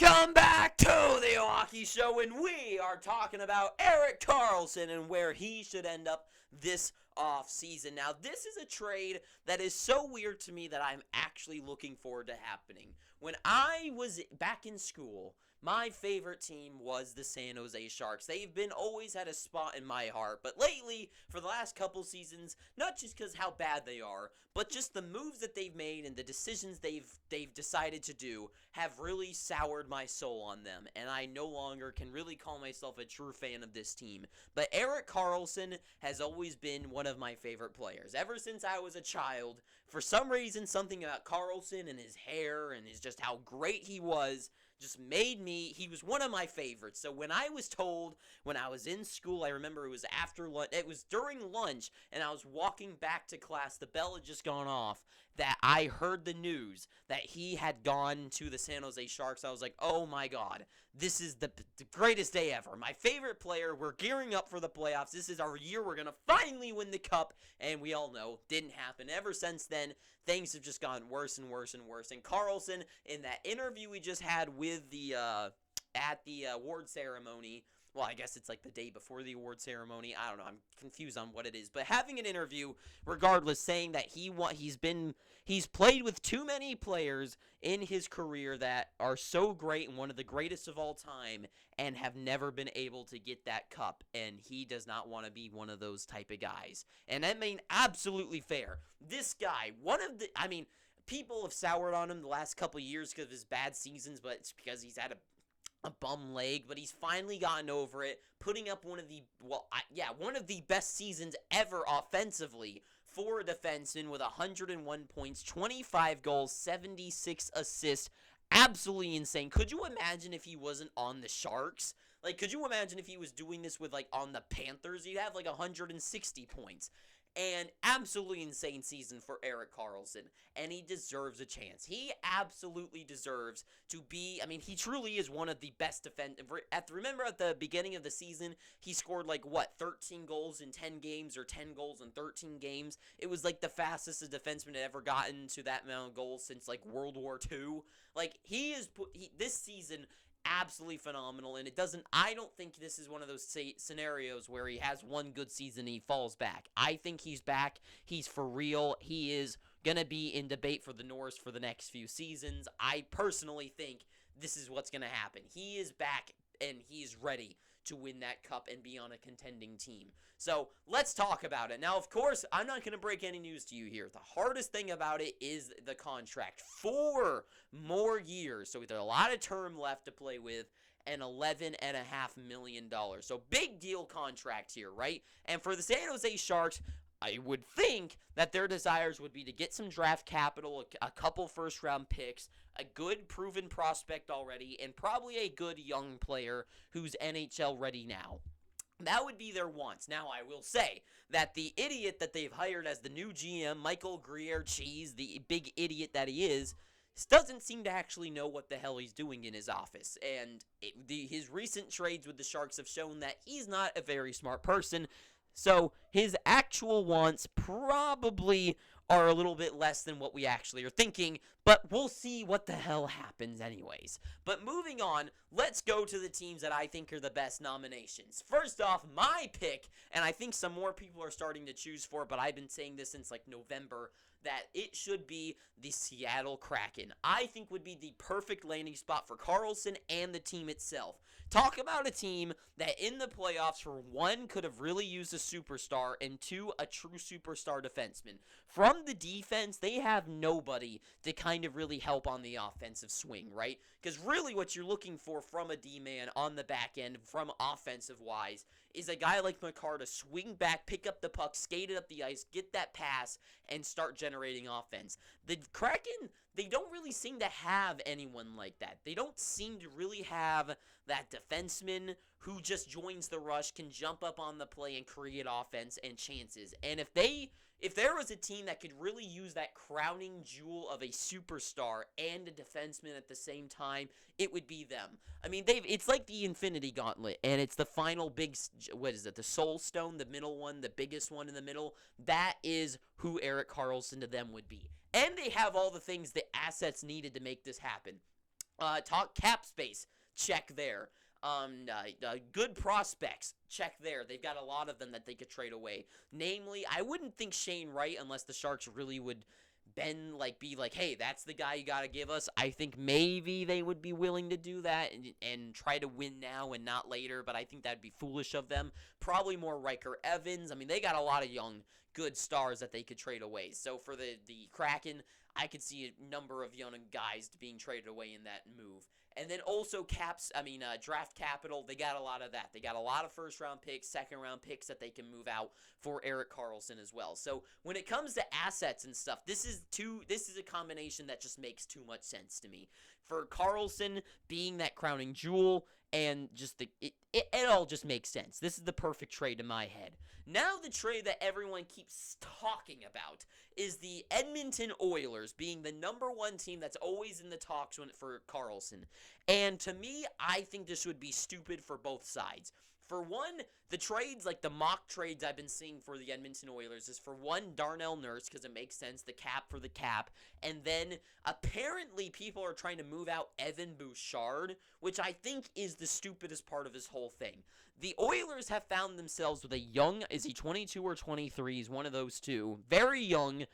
Welcome back to the Hockey Show, and we are talking about Erik Karlsson and where he should end up this off-season. Now, this is a trade that is so weird to me that I'm actually looking forward to happening. When I was back in school, my favorite team was the San Jose Sharks. They've been always had a spot in my heart, but lately, for the last couple seasons, not just because how bad they are, but just the moves that they've made and the decisions they've decided to do have really soured my soul on them, and I no longer can really call myself a true fan of this team. But Erik Karlsson has always been one of my favorite players. Ever since I was a child, for some reason, something about Karlsson and his hair and just how great he was just made me, he was one of my favorites. So when I was told, when I was in school, I remember it was after lunch, it was during lunch, and I was walking back to class, the bell had just gone off, that I heard the news that he had gone to the San Jose Sharks. I was like, oh my god, this is the greatest day ever. My favorite player, we're gearing up for the playoffs. This is our year, we're going to finally win the cup, and we all know, didn't happen. Ever since then, things have just gotten worse and worse and worse. And Karlsson, in that interview we just had with at the award ceremony, well, I guess it's like the day before the award ceremony. I don't know. I'm confused on what it is. But having an interview, regardless, saying that he's played with too many players in his career that are so great and one of the greatest of all time and have never been able to get that cup. And he does not want to be one of those type of guys. And I mean, absolutely fair. This guy, people have soured on him the last couple of years because of his bad seasons, but it's because he's had a bum leg, but he's finally gotten over it, putting up one of the best seasons ever offensively for a defenseman with 101 points, 25 goals, 76 assists. Absolutely insane. Could you imagine if he wasn't on the Sharks? Like, could you imagine if he was doing this with, on the Panthers? He'd have, 160 points. And absolutely insane season for Erik Karlsson, and he deserves a chance. He absolutely deserves to be, he truly is one of the best defenders. Remember at the beginning of the season, he scored 13 goals in 10 games or 10 goals in 13 games? It was the fastest a defenseman had ever gotten to that amount of goals since World War II. This season, absolutely phenomenal, and I don't think this is one of those scenarios where he has one good season and he falls back. I think he's back. He's for real. He is going to be in debate for the Norris for the next few seasons. I personally think this is what's going to happen. He is back, and he's ready to win that cup and be on a contending team. So let's talk about it. Now, of course, I'm not going to break any news to you here. The hardest thing about it is the contract. 4 more years. So there's a lot of term left to play with, and $11.5 million. So big deal contract here, right? And for the San Jose Sharks, I would think that their desires would be to get some draft capital, a couple first-round picks, a good proven prospect already, and probably a good young player who's NHL ready now. That would be their wants. Now, I will say that the idiot that they've hired as the new GM, Michael Greer-Cheese, the big idiot that he is, doesn't seem to actually know what the hell he's doing in his office. And his recent trades with the Sharks have shown that he's not a very smart person. So his actual wants probably are a little bit less than what we actually are thinking, but we'll see what the hell happens anyways. But moving on, let's go to the teams that I think are the best nominations. First off, my pick, and I think some more people are starting to choose for it, but I've been saying this since November, that it should be the Seattle Kraken. I think would be the perfect landing spot for Karlsson and the team itself. Talk about a team that in the playoffs, for one, could have really used a superstar, and two, a true superstar defenseman. From the defense, they have nobody to kind of really help on the offensive swing, right? Because really what you're looking for from a D-man on the back end, from offensive-wise, is a guy like Makar to swing back, pick up the puck, skate it up the ice, get that pass, and start generating offense. The Kraken, they don't really seem to have anyone like that. They don't seem to really have that defenseman who just joins the rush, can jump up on the play and create offense and chances. And if there was a team that could really use that crowning jewel of a superstar and a defenseman at the same time, it would be them. It's like the Infinity Gauntlet, and it's the final big, the Soul Stone, the middle one, the biggest one in the middle. That is who Erik Karlsson to them would be. And they have all the things, the assets needed to make this happen. Talk cap space, check there. Good prospects, check there. They've got a lot of them that they could trade away. Namely, I wouldn't think Shane Wright unless the Sharks really would be like, hey, that's the guy you got to give us. I think maybe they would be willing to do that and try to win now and not later, but I think that'd be foolish of them. Probably more Riker Evans. I mean, they got a lot of young, good stars that they could trade away. So for the Kraken, I could see a number of young guys being traded away in that move. And then also draft capital, they got a lot of that. They got a lot of first-round picks, second-round picks that they can move out for Erik Karlsson as well. So when it comes to assets and stuff, this is a combination that just makes too much sense to me. For Karlsson being that crowning jewel, and just it all just makes sense. This is the perfect trade in my head. Now the trade that everyone keeps talking about is the Edmonton Oilers being the number one team that's always in the talks for Karlsson. And to me, I think this would be stupid for both sides. For one, the trades, like the mock trades I've been seeing for the Edmonton Oilers, is for one, Darnell Nurse, because it makes sense, the cap for the cap, and then apparently people are trying to move out Evan Bouchard, which I think is the stupidest part of this whole thing. The Oilers have found themselves with a young, is he 22 or 23? He's one of those two. Very young,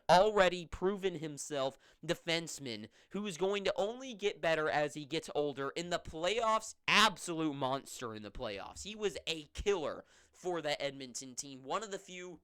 already proven himself defenseman who is going to only get better as he gets older. In the playoffs, absolute monster in the playoffs. He was a killer for the Edmonton team. One of the few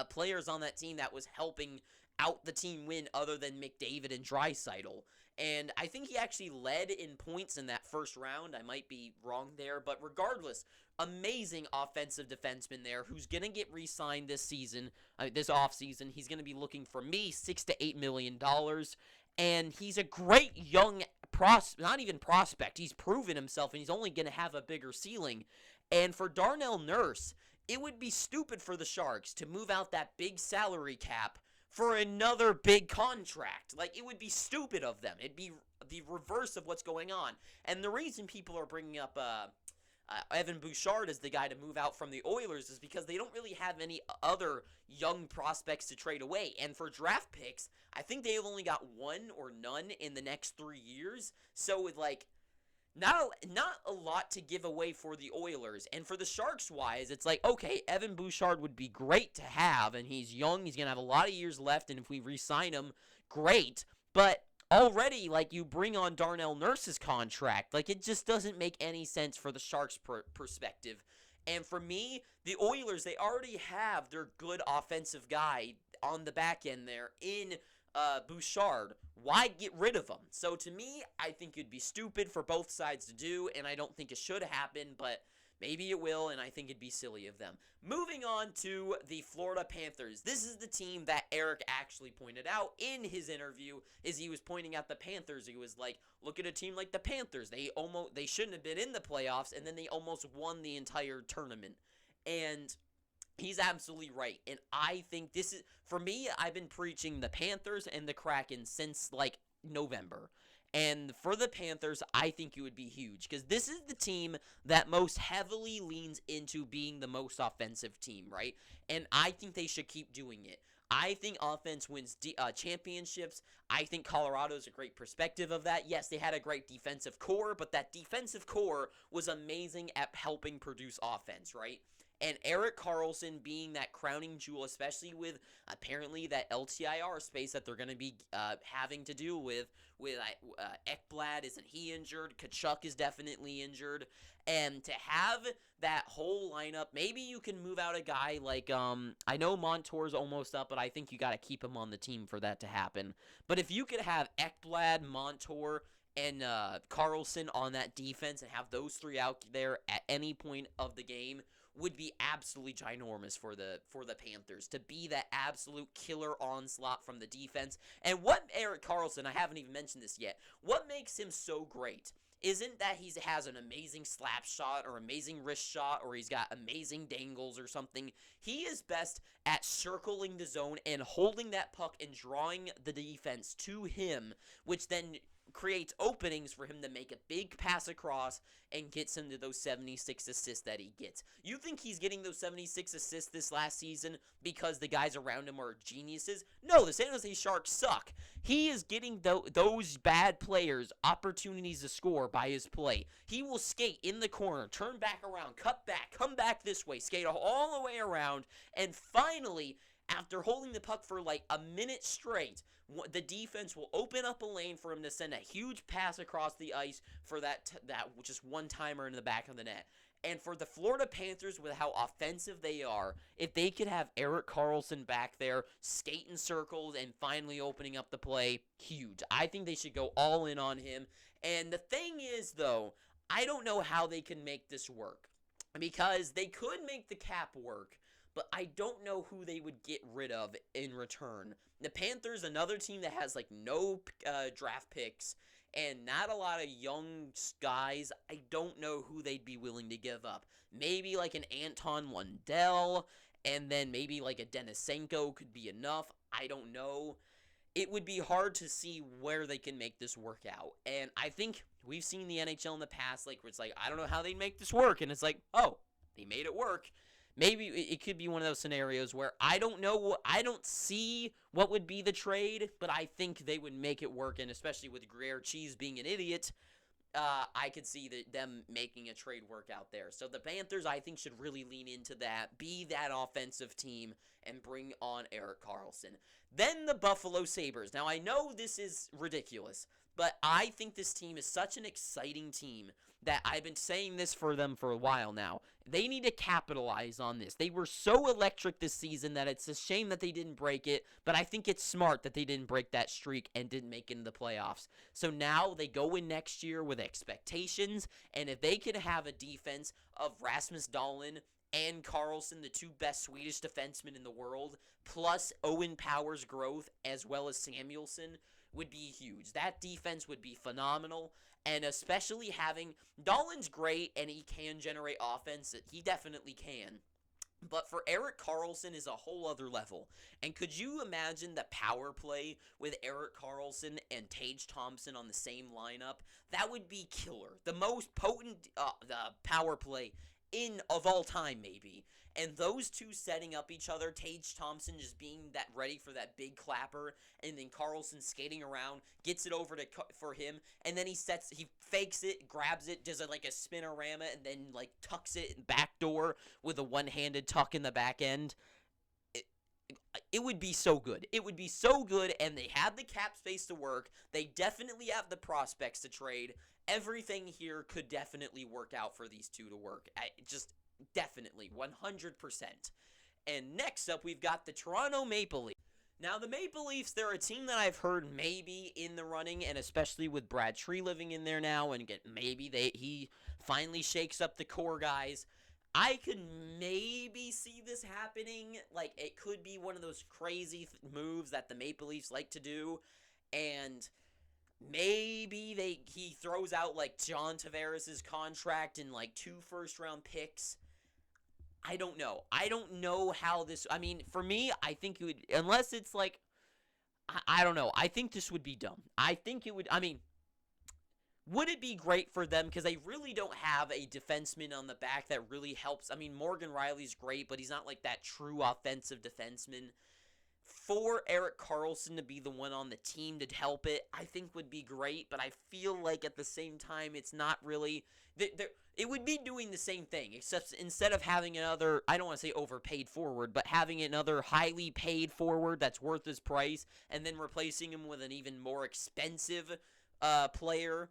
players on that team that was helping out the team win other than McDavid and Draisaitl. And I think he actually led in points in that first round. I might be wrong there, but regardless, amazing offensive defenseman there who's going to get re-signed this season, this offseason. He's going to be looking for me $6 to $8 million. And he's a great young not even prospect. He's proven himself, and he's only going to have a bigger ceiling. And for Darnell Nurse, it would be stupid for the Sharks to move out that big salary cap for another big contract. Like, it would be stupid of them. It'd be the reverse of what's going on. And the reason people are bringing up Evan Bouchard as the guy to move out from the Oilers is because they don't really have any other young prospects to trade away. And for draft picks, I think they've only got one or none in the next 3 years. So with not a lot to give away for the Oilers. And for the Sharks wise, it's like, okay, Evan Bouchard would be great to have, and he's young, he's going to have a lot of years left, and if we re-sign him, great. But already, you bring on Darnell Nurse's contract. It just doesn't make any sense for the Sharks' perspective. And for me, the Oilers, they already have their good offensive guy on the back end there in Bouchard. Why get rid of him? So to me, I think it'd be stupid for both sides to do, and I don't think it should happen, but maybe it will, and I think it'd be silly of them. Moving on to the Florida Panthers. This is the team that Erik actually pointed out in his interview. As he was pointing out the Panthers, he was like, look at a team like the Panthers. They shouldn't have been in the playoffs, and then they almost won the entire tournament. And he's absolutely right, and I think this is, for me, I've been preaching the Panthers and the Kraken since, November. And for the Panthers, I think it would be huge, because this is the team that most heavily leans into being the most offensive team, right? And I think they should keep doing it. I think offense wins championships. I think Colorado's a great perspective of that. Yes, they had a great defensive core, but that defensive core was amazing at helping produce offense, right? And Erik Karlsson being that crowning jewel, especially with apparently that LTIR space that they're going to be having to deal with Ekblad, isn't he injured? Kachuk is definitely injured. And to have that whole lineup, maybe you can move out a guy I know Montour's almost up, but I think you got to keep him on the team for that to happen. But if you could have Ekblad, Montour, and Karlsson on that defense and have those three out there at any point of the game, would be absolutely ginormous for the Panthers, to be that absolute killer onslaught from the defense. And what Erik Karlsson, I haven't even mentioned this yet, what makes him so great isn't that he has an amazing slap shot or amazing wrist shot or he's got amazing dangles or something. He is best at circling the zone and holding that puck and drawing the defense to him, which then creates openings for him to make a big pass across and gets him to those 76 assists that he gets. You think he's getting those 76 assists this last season because the guys around him are geniuses? No, the San Jose Sharks suck. He is getting those bad players opportunities to score by his play. He will skate in the corner, turn back around, cut back, come back this way, skate all the way around, and finally, after holding the puck for like a minute straight, the defense will open up a lane for him to send a huge pass across the ice for that just one-timer in the back of the net. And for the Florida Panthers, with how offensive they are, if they could have Erik Karlsson back there, skating circles and finally opening up the play, huge. I think they should go all in on him. And the thing is, though, I don't know how they can make this work. Because they could make the cap work, but I don't know who they would get rid of in return. The Panthers, another team that has like no draft picks and not a lot of young guys. I don't know who they'd be willing to give up. Maybe like an Anton Lundell, and then maybe like a Denisenko could be enough. I don't know. It would be hard to see where they can make this work out. And I think we've seen the NHL in the past, like, where it's like, I don't know how they'd make this work. And it's like, oh, they made it work. Maybe it could be one of those scenarios where I don't know, I don't see what would be the trade, but I think they would make it work. And especially with Gruyere Cheese being an idiot, I could see them making a trade work out there. So the Panthers, I think, should really lean into that, be that offensive team, and bring on Erik Karlsson. Then the Buffalo Sabres. Now, I know this is ridiculous, but I think this team is such an exciting team that I've been saying this for them for a while now. They need to capitalize on this. They were so electric this season that it's a shame that they didn't break it, but I think it's smart that they didn't break that streak and didn't make it into the playoffs. So now they go in next year with expectations, and if they can have a defense of Rasmus Dahlin and Karlsson, the two best Swedish defensemen in the world, plus Owen Power's growth as well as Samuelsson, would be huge. That defense would be phenomenal, and especially having Dahlin's great and he can generate offense. He definitely can. But for Erik Karlsson is a whole other level. And could you imagine the power play with Erik Karlsson and Tage Thompson on the same lineup? That would be killer. The most potent power play of all time, maybe. And those two setting up each other, Tage Thompson just being that ready for that big clapper, and then Karlsson skating around, gets it over for him, and then he fakes it, grabs it, does like a spinorama, and then like tucks it backdoor with a one-handed tuck in the back end. It would be so good. It would be so good, and they have the cap space to work. They definitely have the prospects to trade. Everything here could definitely work out for these two to work. Definitely, 100%. And next up, we've got the Toronto Maple Leafs. Now, the Maple Leafs, they're a team that I've heard maybe in the running, and especially with Brad Tree living in there now, and maybe he finally shakes up the core guys. I could maybe see this happening. Like, it could be one of those crazy moves that the Maple Leafs like to do, and maybe he throws out, like, John Tavares' contract and, like, 2 first-round picks. I don't know. I don't know how this... I mean, for me, I think it would... Unless it's, like... I don't know. I think this would be dumb. I think it would... I mean... Would it be great for them? Because they really don't have a defenseman on the back that really helps. I mean, Morgan Riley's great, but he's not, like, that true offensive defenseman. For Erik Karlsson to be the one on the team to help it, I think would be great, but I feel like at the same time, it's not really... It would be doing the same thing, except instead of having another, I don't want to say overpaid forward, but having another highly paid forward that's worth his price, and then replacing him with an even more expensive player,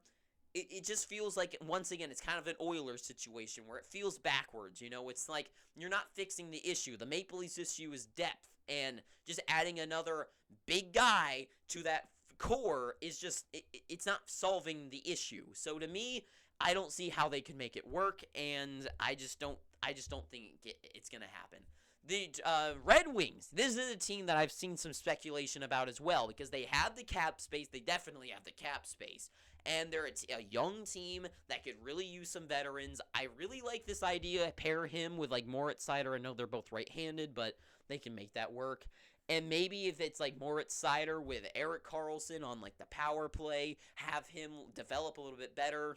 it just feels like, once again, it's kind of an Oilers situation where it feels backwards, you know? It's like you're not fixing the issue. The Maple Leafs issue is depth, and just adding another big guy to that core is just, it's not solving the issue. So to me, I don't see how they can make it work, and I just don't think it's going to happen. The Red Wings, this is a team that I've seen some speculation about as well, because they have the cap space. They definitely have the cap space, and they're a young team that could really use some veterans. I really like this idea. Pair him with, like, Moritz Seider. I know they're both right-handed, but they can make that work. And maybe if it's like Moritz Seider with Erik Karlsson on like the power play, have him develop a little bit better.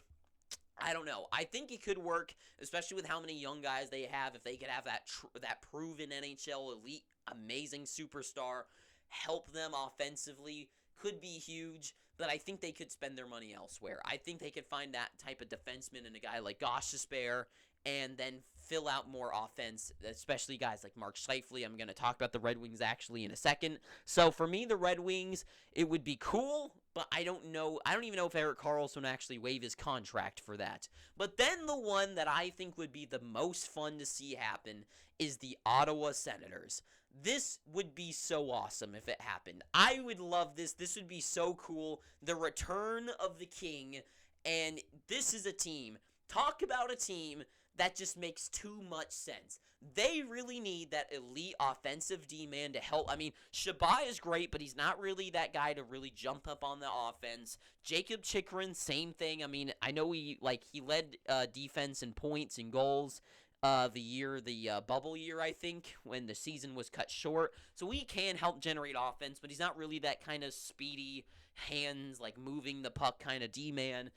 I don't know. I think it could work, especially with how many young guys they have. If they could have that proven NHL elite, amazing superstar, help them offensively, could be huge. But I think they could spend their money elsewhere. I think they could find that type of defenseman in a guy like Gostisbehere, and then fill out more offense, especially guys like Mark Scheifele. I'm going to talk about the Red Wings actually in a second. So for me, the Red Wings, it would be cool, but I don't know. I don't even know if Erik Karlsson would actually waive his contract for that. But then the one that I think would be the most fun to see happen is the Ottawa Senators. This would be so awesome if it happened. I would love this. This would be so cool. The return of the king. And this is a team. Talk about a team that just makes too much sense. They really need that elite offensive D-man to help. I mean, Shabbat is great, but he's not really that guy to really jump up on the offense. Jacob Chikrin, same thing. I mean, I know he led defense in points and goals the bubble year, I think, when the season was cut short. So he can help generate offense, but he's not really that kind of speedy hands, like moving the puck kind of D-man.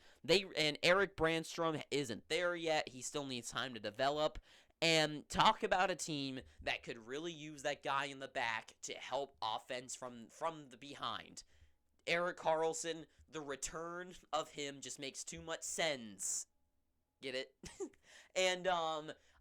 And Erik Brandstrom isn't there yet. He still needs time to develop. And talk about a team that could really use that guy in the back to help offense from the behind. Erik Karlsson, the return of him just makes too much sense. Get it? And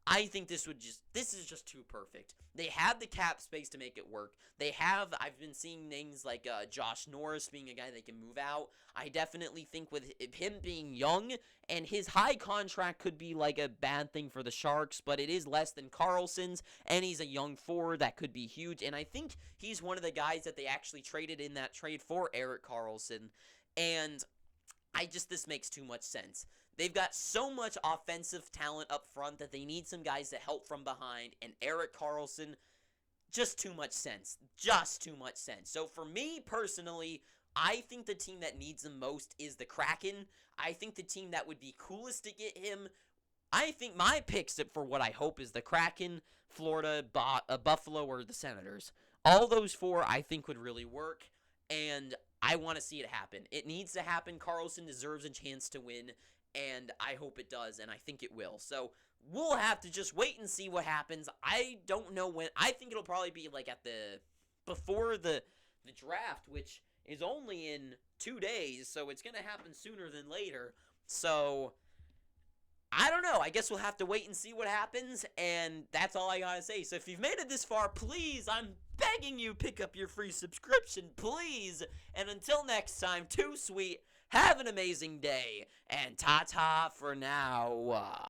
I think this is just too perfect. They have the cap space to make it work. I've been seeing things like Josh Norris being a guy that can move out. I definitely think with him being young, and his high contract could be like a bad thing for the Sharks, but it is less than Karlsson's, and he's a young forward that could be huge. And I think he's one of the guys that they actually traded in that trade for Erik Karlsson. And this makes too much sense. They've got so much offensive talent up front that they need some guys to help from behind, and Erik Karlsson, just too much sense. Just too much sense. So for me personally, I think the team that needs him most is the Kraken. I think the team that would be coolest to get him, I think my picks for what I hope is the Kraken, Florida, Buffalo, or the Senators. All those four I think would really work, and I want to see it happen. It needs to happen. Karlsson deserves a chance to win, and I hope it does, and I think it will. So we'll have to just wait and see what happens. I don't know when. I think it'll probably be like before the draft, which is only in 2 days, so it's going to happen sooner than later. So I don't know. I guess we'll have to wait and see what happens, and that's all I got to say. So if you've made it this far, please, I'm begging you, pick up your free subscription, please. And until next time, too sweet, have an amazing day, and ta-ta for now.